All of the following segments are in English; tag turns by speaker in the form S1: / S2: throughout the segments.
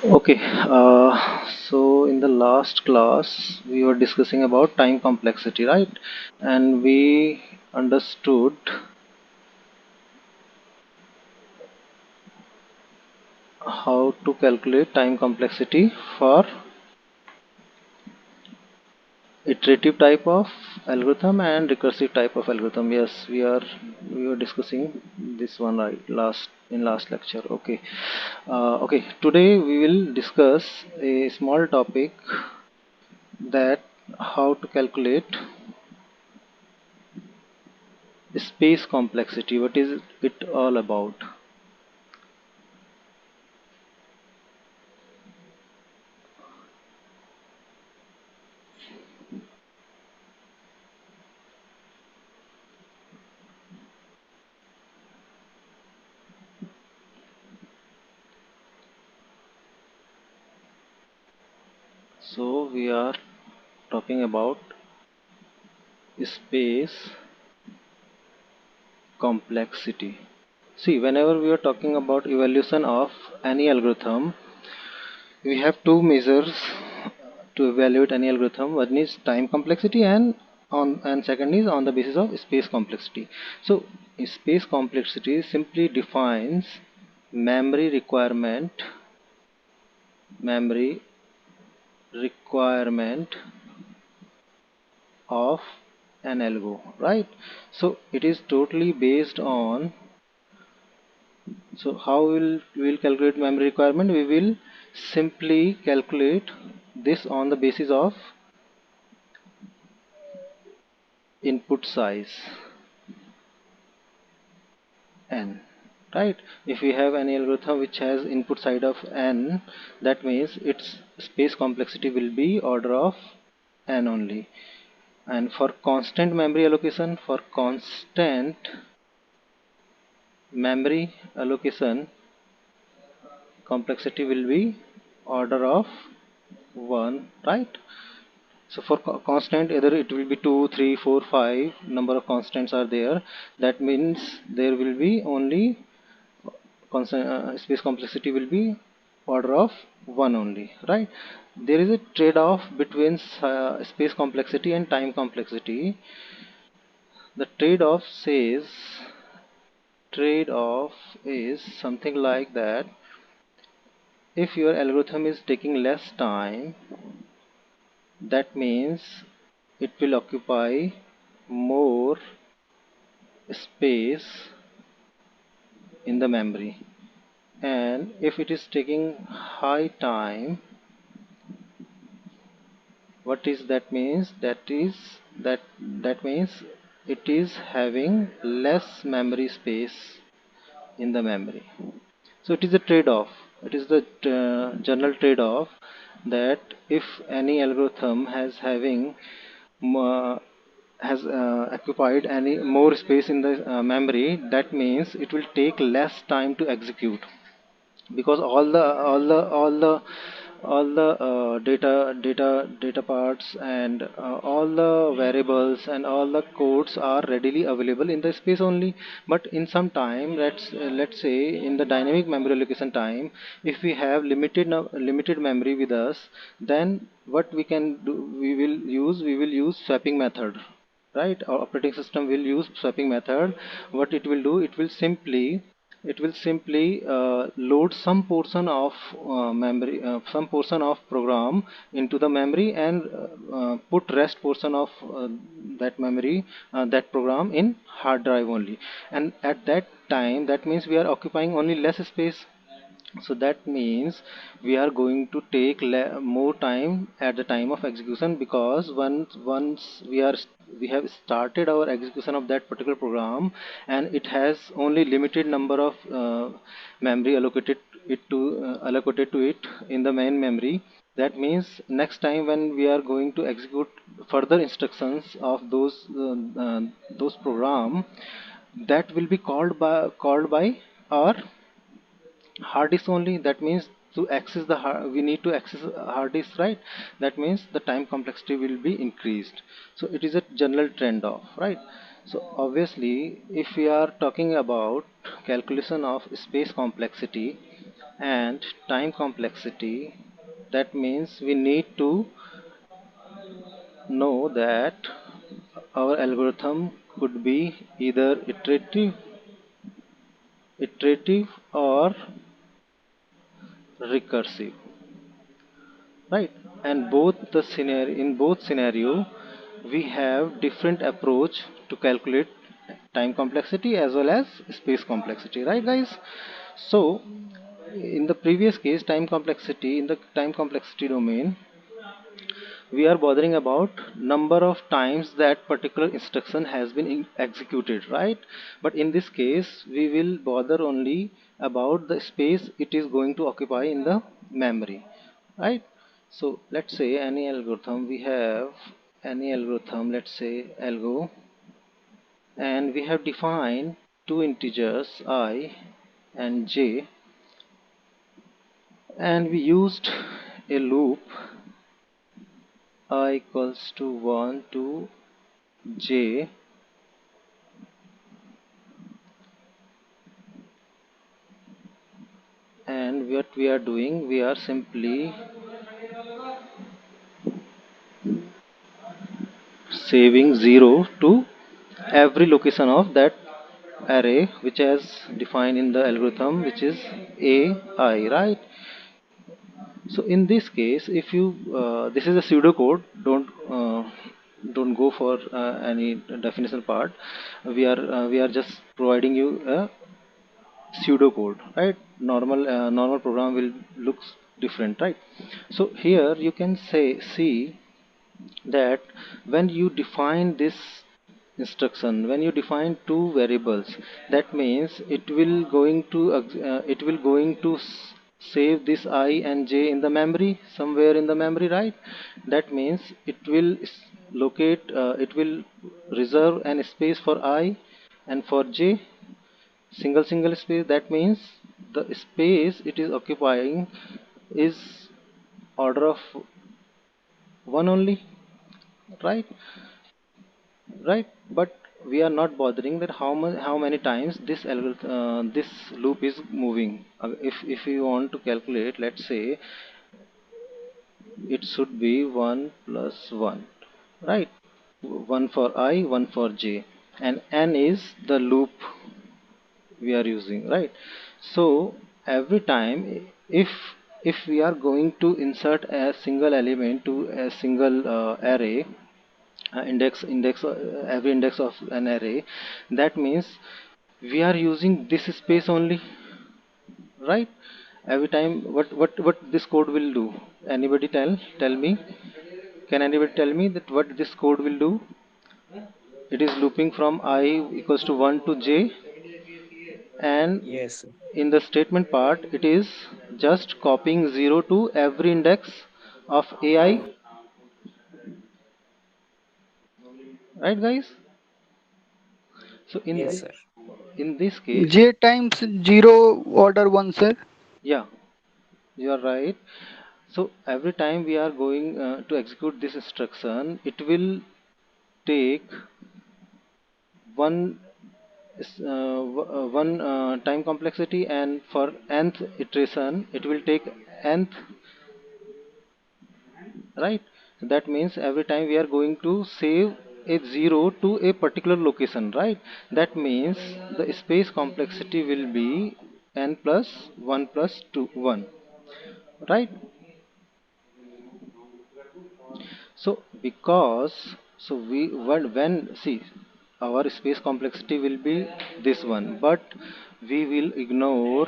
S1: Okay, so in the last class we were discussing about time complexity, right? And we understood how to calculate time complexity for iterative type of algorithm and recursive type of algorithm. Yes, we were discussing this one right last lecture. Okay, okay. Today we will discuss a small topic that how to calculate space complexity. What is it all about? So we are talking about space complexity. See, whenever we are talking about evaluation of any algorithm, we have two measures to evaluate any algorithm. One is time complexity and second is on the basis of space complexity. So space complexity simply defines memory requirement memory requirement of an algo, right? So it is totally based on. So how will calculate memory requirement? We will simply calculate this on the basis of input size n, right? If we have any algorithm which has input side of n, that means its space complexity will be order of n only. And for constant memory allocation, for constant memory allocation, complexity will be order of 1, right? So for constant, either it will be 2, 3, 4, 5 number of constants are there. That means there will be only constant space complexity will be order of 1 only, right? There is a trade-off between space complexity and time complexity. The trade-off is something like that. If your algorithm is taking less time, that means it will occupy more space in the memory, and if it is taking high time, what is that means? That means it is having less memory space in the memory. So it is a trade-off. It is the general trade-off that if any algorithm uh, has occupied any more space in the memory, that means it will take less time to execute, because all the data parts and all the variables and all the codes are readily available in the space only. But in some time, let's say in the dynamic memory allocation time, if we have limited memory with us, then what we can do, we will use swapping method, right? Our operating system will use swapping method. What it will do, it will simply load some portion of memory, some portion of program into the memory, and put rest portion of that program in hard drive only. And at that time, that means we are occupying only less space. So that means we are going to take more time at the time of execution, because once we have started our execution of that particular program, and it has only limited number of memory allocated to it in the main memory. That means next time when we are going to execute further instructions of those program, that will be called by our hard disk only. That means to access we need to access hard disk, right? That means the time complexity will be increased. So it is a general trend of, right? So obviously, if we are talking about calculation of space complexity, and time complexity, that means we need to know that our algorithm could be either iterative or recursive, right? And both the scenario in both scenario we have different approach to calculate time complexity as well as space complexity, right guys? So in the previous case, time complexity domain, we are bothering about number of times that particular instruction has been executed, right? But in this case we will bother only about the space it is going to occupy in the memory, right? So let's say any algorithm, we have any algorithm, let's say algo, and we have defined two integers I and j, and we used a loop I equals to 1 to j, and what we are doing, we are simply saving 0 to every location of that array which has defined in the algorithm, which is ai, right? So in this case, if you this is a pseudocode, don't go for any definition part. We are just providing you a pseudocode, right? Normal program will looks different, right? So here you can say see that when you define this instruction, when you define two variables, that means it will going to save this I and j in the memory, somewhere in the memory, right? That means it will it will reserve an space for I and for j, single space. That means the space it is occupying is order of one only, right? Right, but we are not bothering that how many times this this loop is moving. If you want to calculate, let's say it should be 1 plus 1, right? One for I, one for j, and n is the loop we are using, right? So every time, if we are going to insert a single element to a single array, every index of an array, that means we are using this space only, right? Every time, what this code will do? Anybody tell me? Can anybody tell me that what this code will do? It is looping from I equals to 1 to j, and
S2: Yes, sir.
S1: in the statement part it is just copying 0 to every index of ai, right guys? So
S2: Yes, sir.
S1: in this case,
S3: J times 0 order 1, sir.
S1: yeah, you are right. So every time we are going to execute this instruction, it will take one one time complexity, and for nth iteration it will take nth, right? So that means every time we are going to save a 0 to a particular location, right? That means the space complexity will be n plus 1 plus 2 1, right? So because, so we when see, our space complexity will be this one, but we will ignore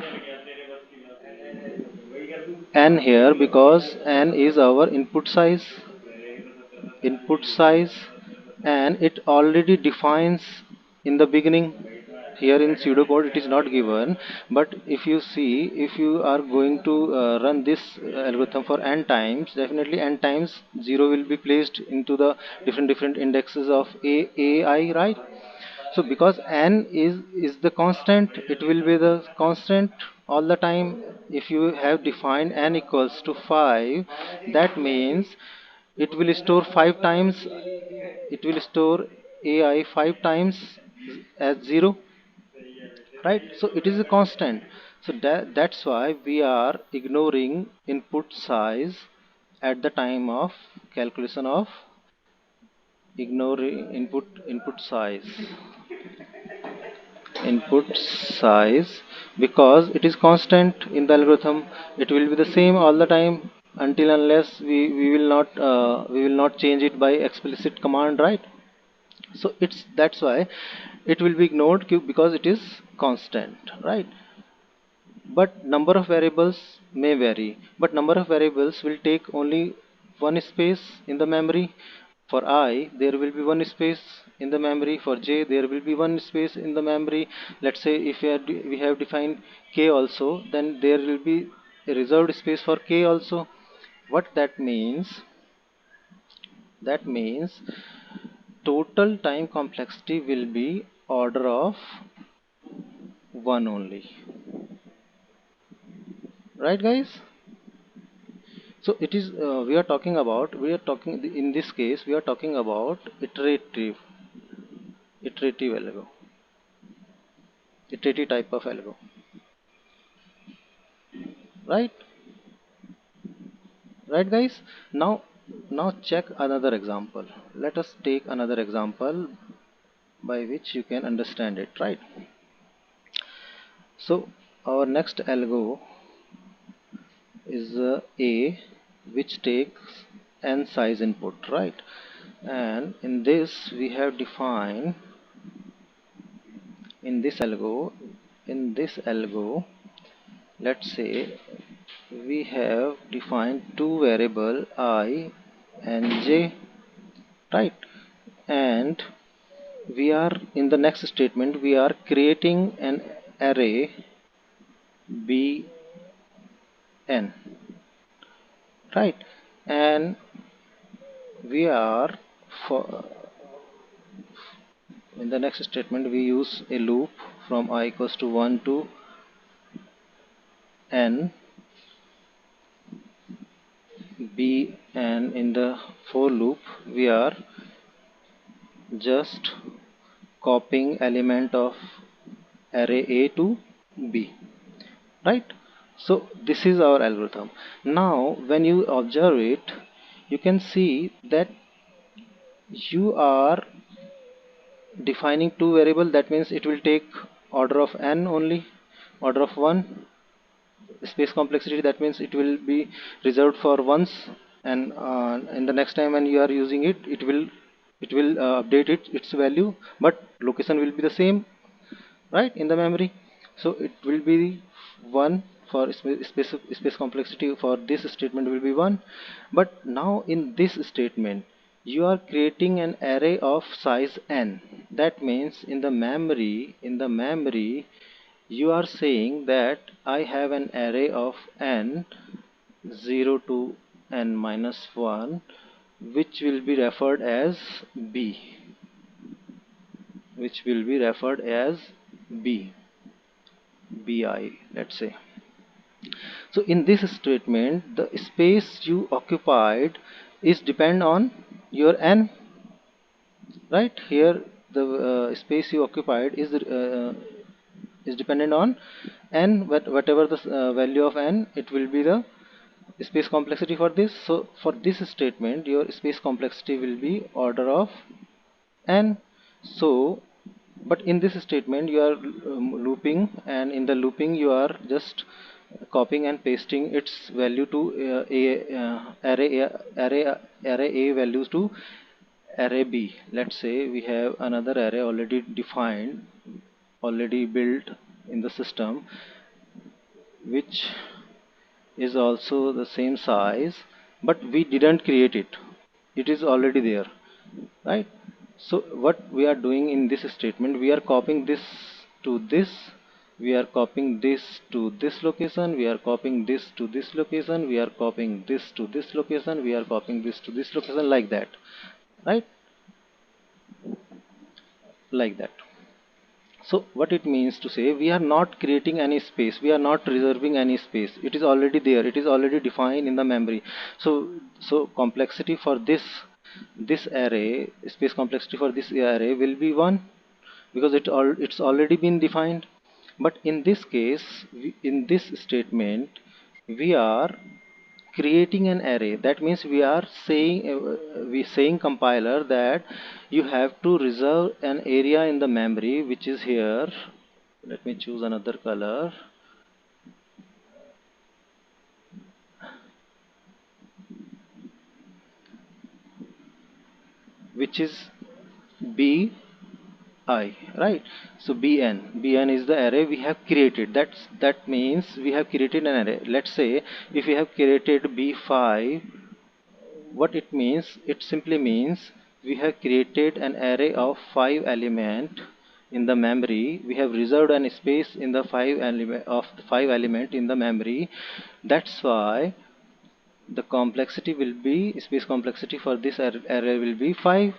S1: n here because n is our input size, and it already defines in the beginning. Here in pseudocode it is not given, but if you see, if you are going to run this algorithm for n times, definitely n times 0 will be placed into the different indexes of ai, right? So because n is the constant, it will be the constant all the time. If you have defined n equals to 5, that means it will store 5 times, it will store ai 5 times as 0, right? So it is a constant. So that's why we are ignoring input size at the time of calculation of ignoring input size because it is constant in the algorithm. It will be the same all the time until unless we will not change it by explicit command, right? So it's that's why it will be ignored because it is constant, right? But number of variables may vary, but number of variables will take only one space in the memory. For I there will be one space in the memory, for j there will be one space in the memory. Let's say if we have defined k also, then there will be a reserved space for k also. What that means total time complexity will be order of 1 only, right guys? So it is we are talking in this case we are talking about iterative algo, iterative type of algo, right? Right guys. Now check another example. Let us take another example by which you can understand it, right? So our next algo is a which takes n size input, right? And in this we have defined in this algo, let's say we have defined two variable I and j, right? And we are in the next statement we are creating an array bn, right? And we are for in the next statement we use a loop from I equals to 1 to n b, and in the for loop we are just copying element of array a to b, right? So this is our algorithm. Now when you observe it, you can see that you are defining two variable. That means it will take order of n only, order of 1 space complexity. That means it will be reserved for once, and in the next time when you are using it, it will update its value, but location will be the same, right, in the memory. So it will be 1 for space complexity for this statement will be 1. But now in this statement you are creating an array of size n. That means in the memory you are saying that I have an array of n 0 to n minus 1, which will be referred as b, which will be referred as b bi, let's say. So in this statement the space you occupied is depend on your n, right? Here the space you occupied is dependent on n, whatever the value of n, it will be the space complexity for this. So for this statement your space complexity will be order of n. So but in this statement you are looping, and in the looping you are just copying and pasting its value to array a values to array b. Let's say we have another array already defined, already built in the system, which is also the same size, but we didn't create it, it is already there, right? So what we are doing in this statement, we are copying this to this, we are copying this to this location, we are copying this to this location, we are copying this to this location, we are copying this to this location, like that, right? Like that. So what it means to say, we are not creating any space, we are not reserving any space, it is already there, it is already defined in the memory. So complexity for this array, space complexity for this array will be 1, because it's already been defined. But in this case, in this statement, we are creating an array. That means we are saying we saying compiler that you have to reserve an area in the memory which is here. Let me choose another color, which is b I, right? So bn is the array we have created. That means we have created an array. Let's say if we have created b5, what it means, it simply means we have created an array of 5 element in the memory. We have reserved an space in the 5 element in the memory. That's why the complexity will be, space complexity for this array will be 5.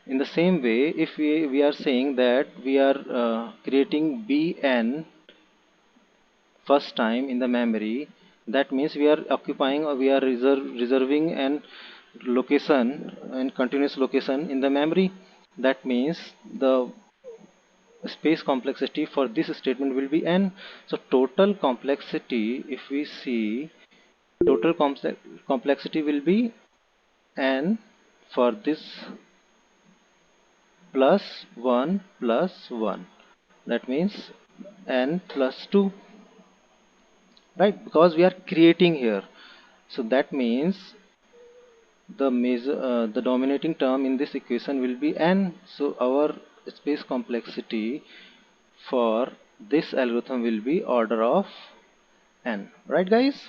S1: In the same way, if we are saying that we are creating bn first time in the memory, that means we are occupying, or we are reserving an location and continuous location in the memory. That means the space complexity for this statement will be n. So total complexity, if we see, total complexity will be n for this plus 1 plus 1. That means n plus 2, right? Because we are creating here. So that means the dominating term in this equation will be n. So our space complexity for this algorithm will be order of n, right guys?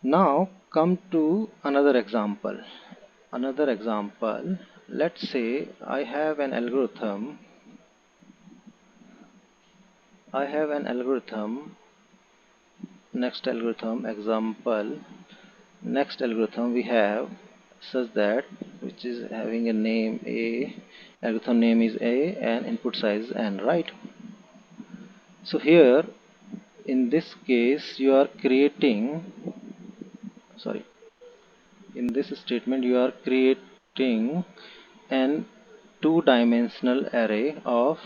S1: Now come to another example. Let's say I have an algorithm. Next algorithm example. Next algorithm we have such that, which is having a name a, algorithm name is a and input size n, right? So here in this case you are creating, sorry, in this statement you are creating an two-dimensional array of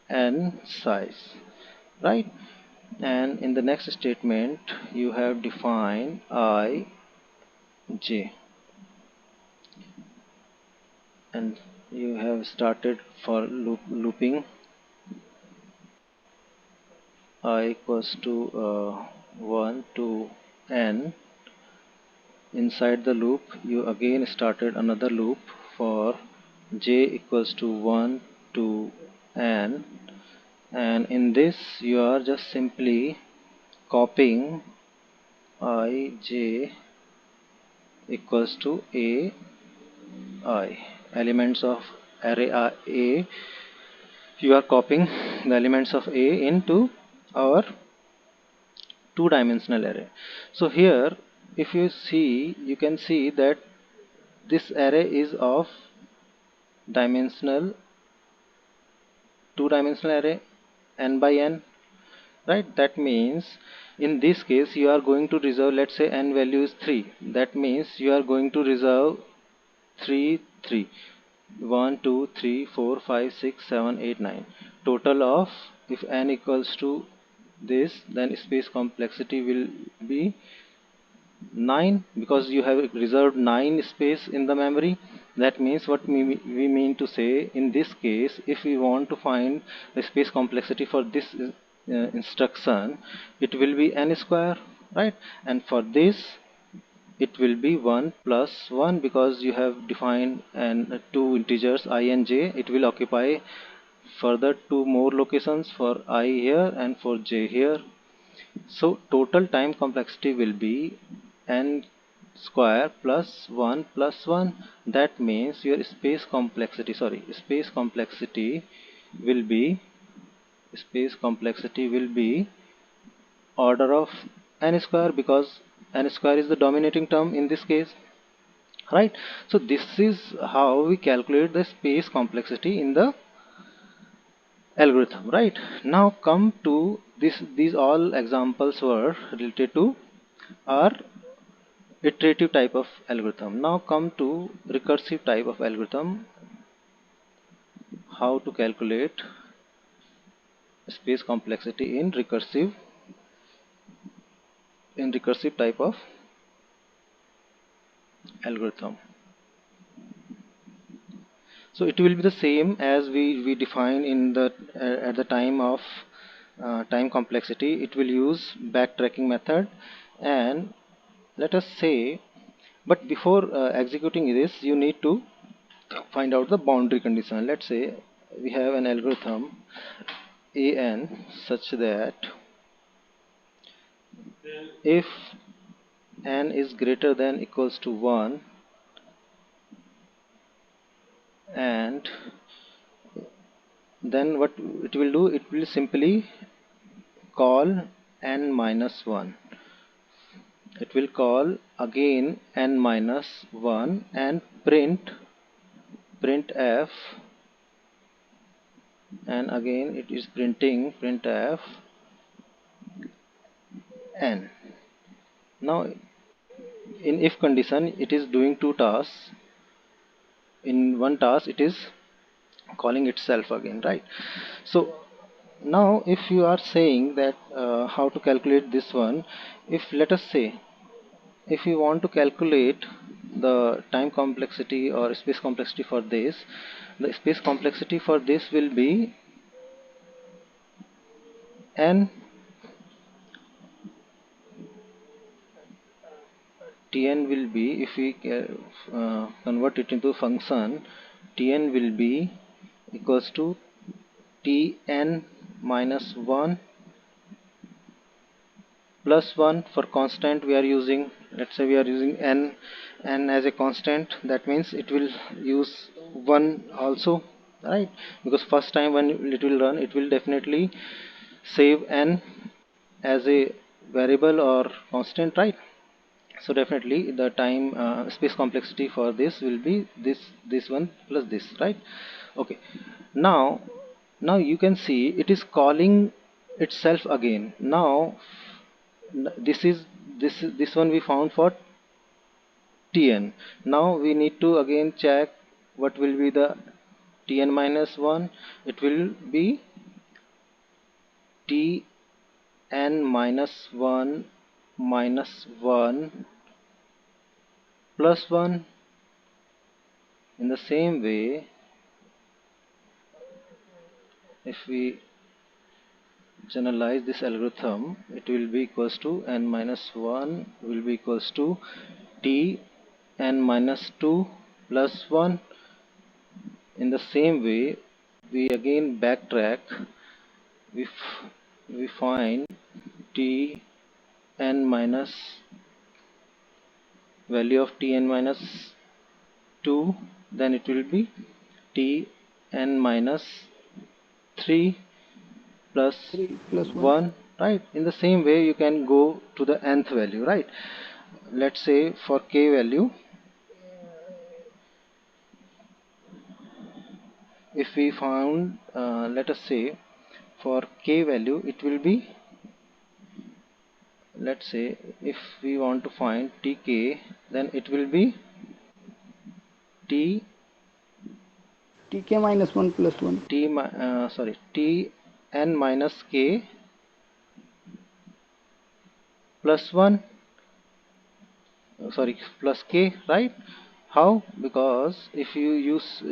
S1: n size, right? And in the next statement you have defined I j, and you have started for looping I equals to 1 to n. Inside the loop you again started another loop for j equals to 1 to n, and in this you are just simply copying I j equals to a I, elements of array a. You are copying the elements of a into our two-dimensional array. So here if you see, you can see that this array is of dimensional, two-dimensional array n by n, right? That means in this case you are going to reserve, let's say n value is 3. That means you are going to reserve 3 3 1 2 3 4 5 6 7 8 9 total of, if n equals to this, then space complexity will be 9, because you have reserved 9 space in the memory. That means what we mean to say, in this case if we want to find the space complexity for this instruction, it will be n square, right? And for this it will be 1 plus 1, because you have defined and two integers I and j. It will occupy further two more locations for I here and for j here. So total time complexity will be n square plus 1 plus 1. That means your space complexity will be, order of n square, because n square is the dominating term in this case, right? So this is how we calculate the space complexity in the algorithm, right? Now come to this, these all examples were related to our iterative type of algorithm. Now come to recursive type of algorithm, how to calculate space complexity in recursive type of algorithm. So it will be the same as we define in the at the time of time complexity. It will use backtracking method, and let us say, but before executing this, you need to find out the boundary condition. Let's say we have an algorithm an such that if n is greater than equals to 1, and then what it will do, it will simply call n minus 1. It will call again n minus 1 and printf, and again it is printing printf n. Now in if condition, it is doing two tasks. In one task it is calling itself again, right? So now if you are saying that how to calculate this one, if let us say if you want to calculate the time complexity or space complexity for this, the space complexity for this will be n tn will be, if we convert it into function, tn will be equals to tn minus 1 plus 1. For constant we are using, let's say we are using n as a constant, that means it will use 1 also, right? Because first time when it will run, it will definitely save n as a variable or constant, right? So definitely the time space complexity for this will be this one plus this, right? Okay, now you can see it is calling itself again. Now this is this one we found for tn. Now we need to again check what will be the tn minus 1. It will be tn minus 1 minus 1 plus 1. In the same way, if we generalize this algorithm, it will be equals to n minus 1 will be equals to t n minus 2 plus 1. In the same way, we again backtrack, we find t n minus value of t n minus 2, then it will be t n minus 3 plus
S3: 3 plus 1.
S1: 1, right? In the same way you can go to the nth value, right? Let's say for k value, if we found let us say for k value it will be, let's say if we want to find tk, then it will be t
S3: Tk minus 1 plus 1.
S1: t n minus k plus 1, sorry, plus k, right? How? Because if you use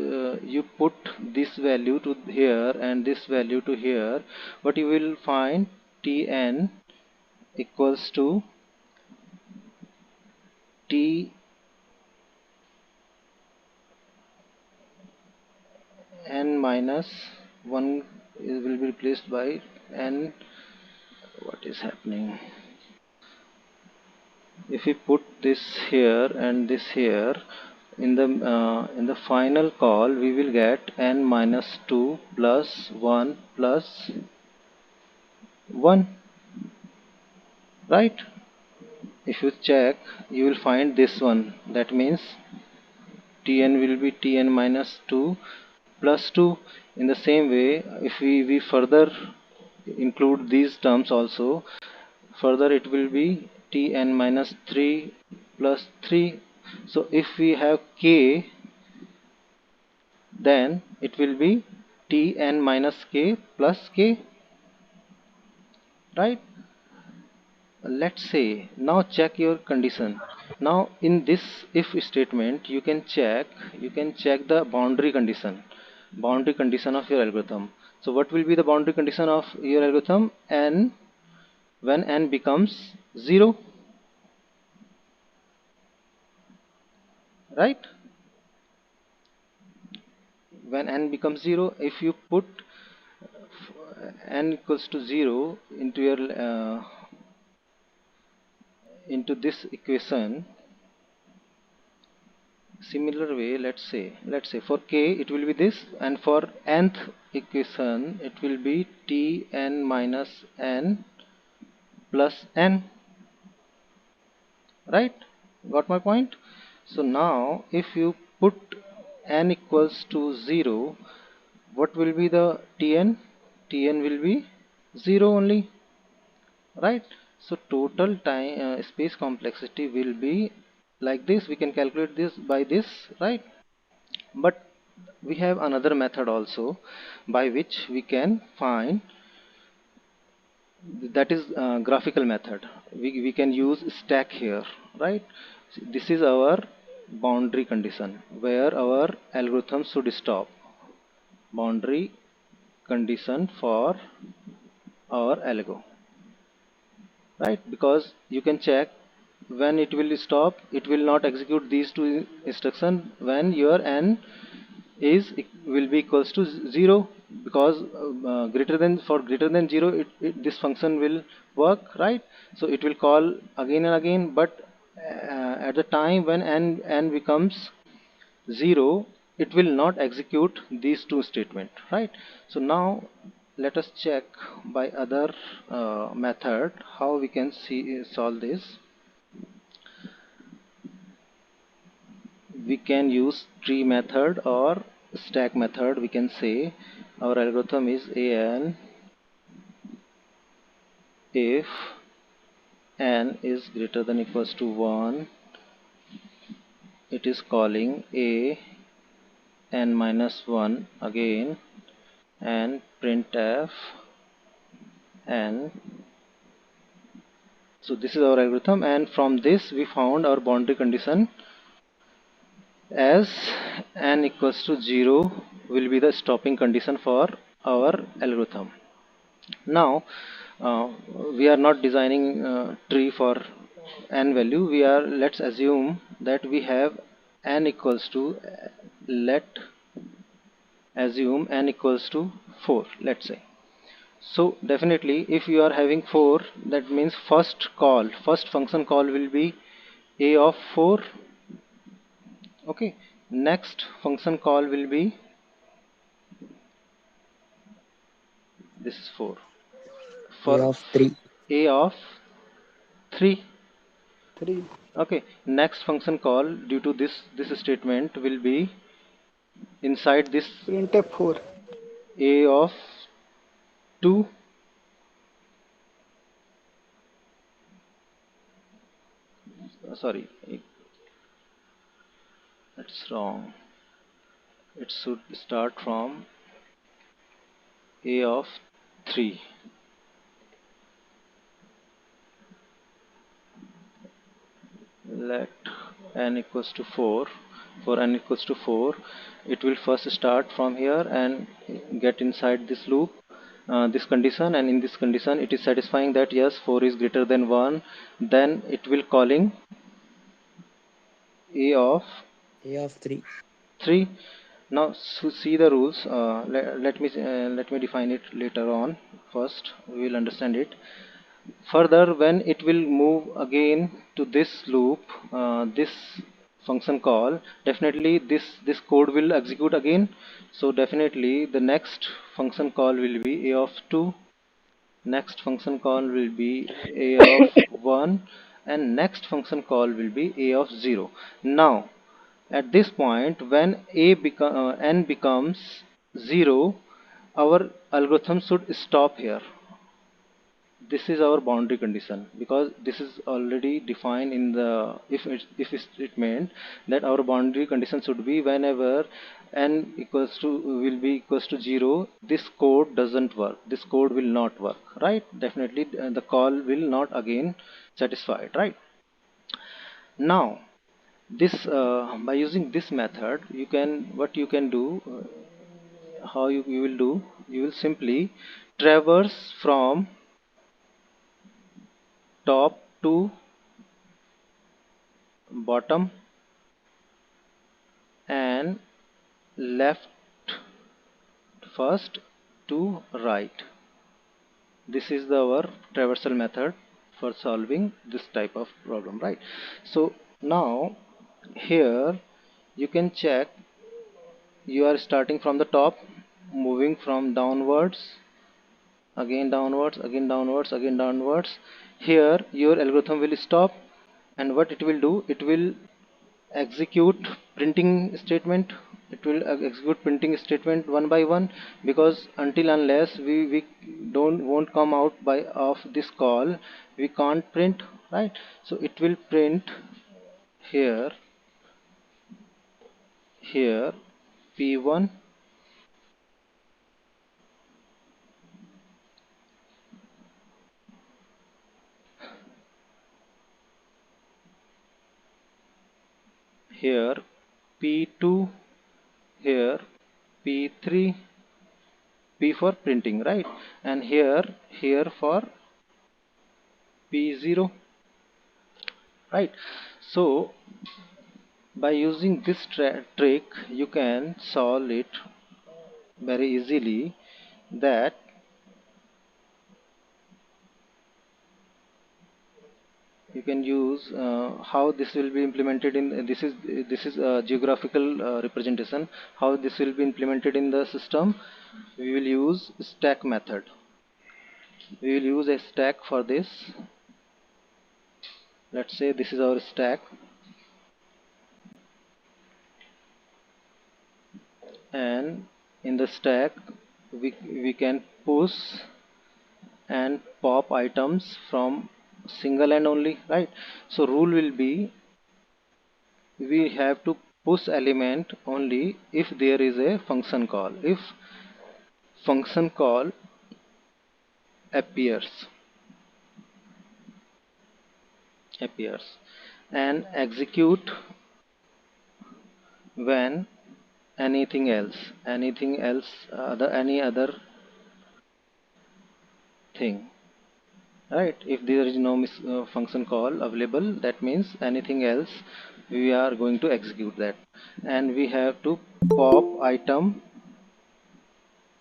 S1: you put this value to here and this value to here, what you will find, tn equals to t n minus 1 will be replaced by n. What is happening? If we put this here and this here, in the final call we will get n minus 2 plus 1 plus 1, right? If you check, you will find this one, that means tn will be tn minus 2 plus 2. In the same way, if we further include these terms also, further it will be tn minus 3 plus 3. So if we have k, then it will be tn minus k plus k. right? Let's say now check your condition. Now in this if statement you can check the boundary condition of your algorithm. So what will be the boundary condition of your algorithm? N, when n becomes 0, right? When n becomes 0, if you put n equals to 0 into your into this equation, similar way, let's say for k it will be this, and for nth equation it will be Tn minus n plus n, right? Got my point? So now if you put n equals to 0, what will be the Tn will be 0 only, right? So total time space complexity will be like this. We can calculate this by this, right? But we have another method also by which we can find, that is graphical method. We can use stack here, right? This is our boundary condition where our algorithm should stop. Boundary condition for our algo, right? Because you can check when it will stop, it will not execute these two instructions when your n is will be equals to 0, because greater than, for greater than 0 this function will work, right? So it will call again and again, but at the time when n becomes 0, it will not execute these two statements, right? So now let us check by other method how we can see solve this. We can use tree method or stack method. We can say our algorithm is an if n is greater than equals to 1, it is calling a n minus 1 again, and printf n. So this is our algorithm, and from this we found our boundary condition as n equals to 0 will be the stopping condition for our algorithm. Now we are not designing tree for n value. We are, let's assume that we have n equals to, let assume n equals to 4, let's say. So definitely if you are having 4, that means first function call will be a of 4. Okay, next function call will be, this is 4,
S2: A
S1: for
S2: of 3.
S1: a of 3.
S3: 3.
S1: Okay, next function call due to this statement will be inside this
S3: Printf 4.
S1: a of 2. Sorry, it's wrong. It should start from a of 3. Let n equals to 4. For n equals to 4, it will first start from here and get inside this loop, this condition, and in this condition it is satisfying that yes, 4 is greater than 1. Then it will calling a of
S2: A of 3.
S1: 3. Now see the rules. Let me define it later on. First we will understand it. Further, when it will move again to this loop, this function call, definitely this code will execute again. So definitely the next function call will be a of 2, next function call will be a of 1, and next function call will be a of 0. Now at this point when n becomes 0, our algorithm should stop here. This is our boundary condition, because this is already defined in the if statement, that our boundary condition should be whenever n equals to will be equals to 0, this code doesn't work, this code will not work, right? Definitely the call will not again satisfied, right? Now this by using this method, you can what you can do, how you will do, you will simply traverse from top to bottom and left first to right. This is our traversal method for solving this type of problem, right? So now here you can check, you are starting from the top, moving from downwards, again downwards, again downwards, again downwards. Here your algorithm will stop, and what it will do, it will execute printing statement, it will execute printing statement one by one, because until unless we don't won't come out by of this call, we can't print, right? So it will print here, here p1, here p2, here p3, p for printing, right? And here for p0, right? So by using this trick you can solve it very easily, that you can use how this will be implemented in this is a geographical representation. How this will be implemented in the system, we will use stack method. We will use a stack for this. Let's say this is our stack, and in the stack we can push and pop items from single and only, right? So rule will be, we have to push element only if there is a function call. If function call appears and execute when any other thing, right? If there is no function call available, that means anything else we are going to execute that. And we have to pop item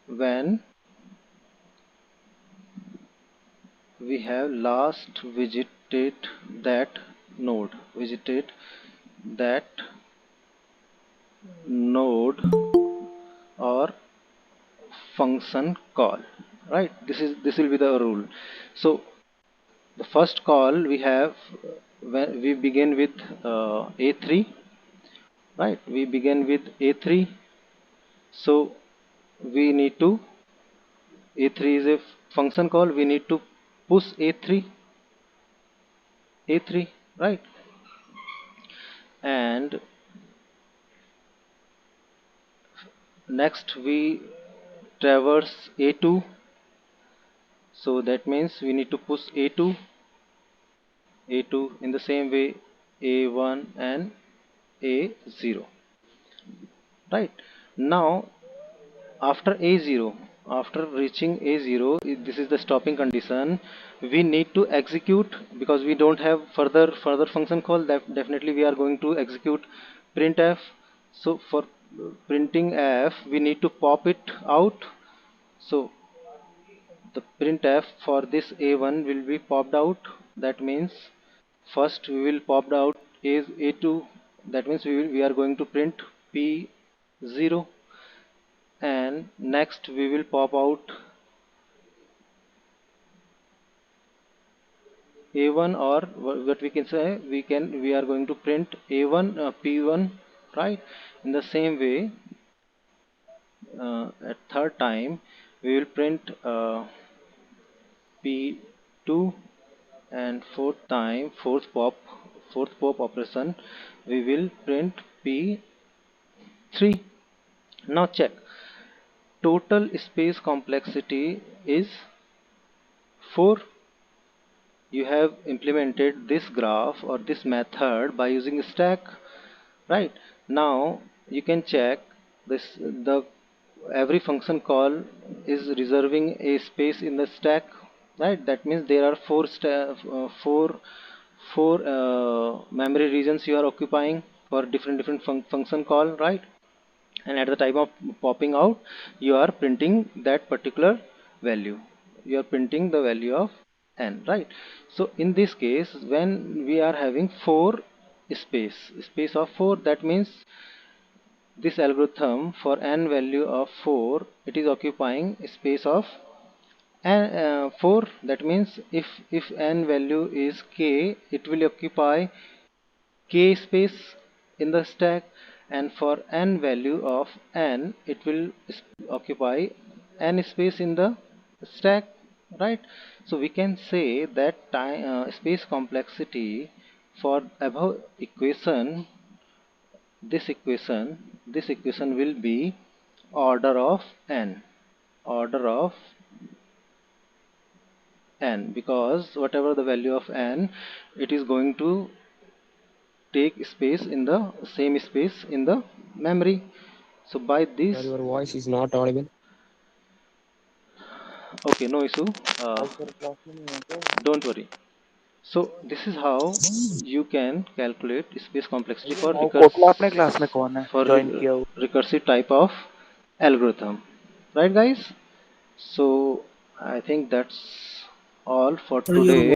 S1: when we have last visited that node or function call, right? This will be the rule. So the first call we have, when we begin with a3, right? We begin with a3. So we need to, a3 is a function call, we need to push a3, right? And next we traverse a2, so that means we need to push a2 in the same way a1 and a0, right? Now after a0, after reaching a0, this is the stopping condition, we need to execute, because we don't have further function call, that definitely we are going to execute printf. So for printing f we need to pop it out. So the printf for this a1 will be popped out, that means first we will popped out is a2, that means we are going to print p0, and next we will pop out a1, or what we can say, we are going to print a1 p1, right? In the same way, at third time we will print p2, and fourth pop operation we will print p3, Now check, total space complexity is 4. You have implemented this graph or this method by using stack, right? Now you can check this, the every function call is reserving a space in the stack, right? That means there are four memory regions you are occupying for different function call, right? And at the time of popping out, you are printing that particular value, you are printing the value of n, right? So in this case, when we are having 4 space of 4, that means this algorithm for n value of 4, it is occupying a space of 4. That means if n value is k, it will occupy k space in the stack, and for n value of n, it will occupy n space in the stack, right? So we can say that time space complexity for above equation, this equation will be order of n, order of n, because whatever the value of n, it is going to take space in the same space in the memory. So by
S2: Sir,
S1: this,
S2: your voice is not audible.
S1: okay, no issue, uh,
S4: आज sir class में नहीं है क्या?
S1: don't worry. So this is how you can calculate space complexity for
S4: वो कोटला अपने class में कौन है
S1: for
S4: ज्वाइन किया हुआ?
S1: recursive type of algorithm, right guys? So I think that's all for
S5: Sir, your
S1: today.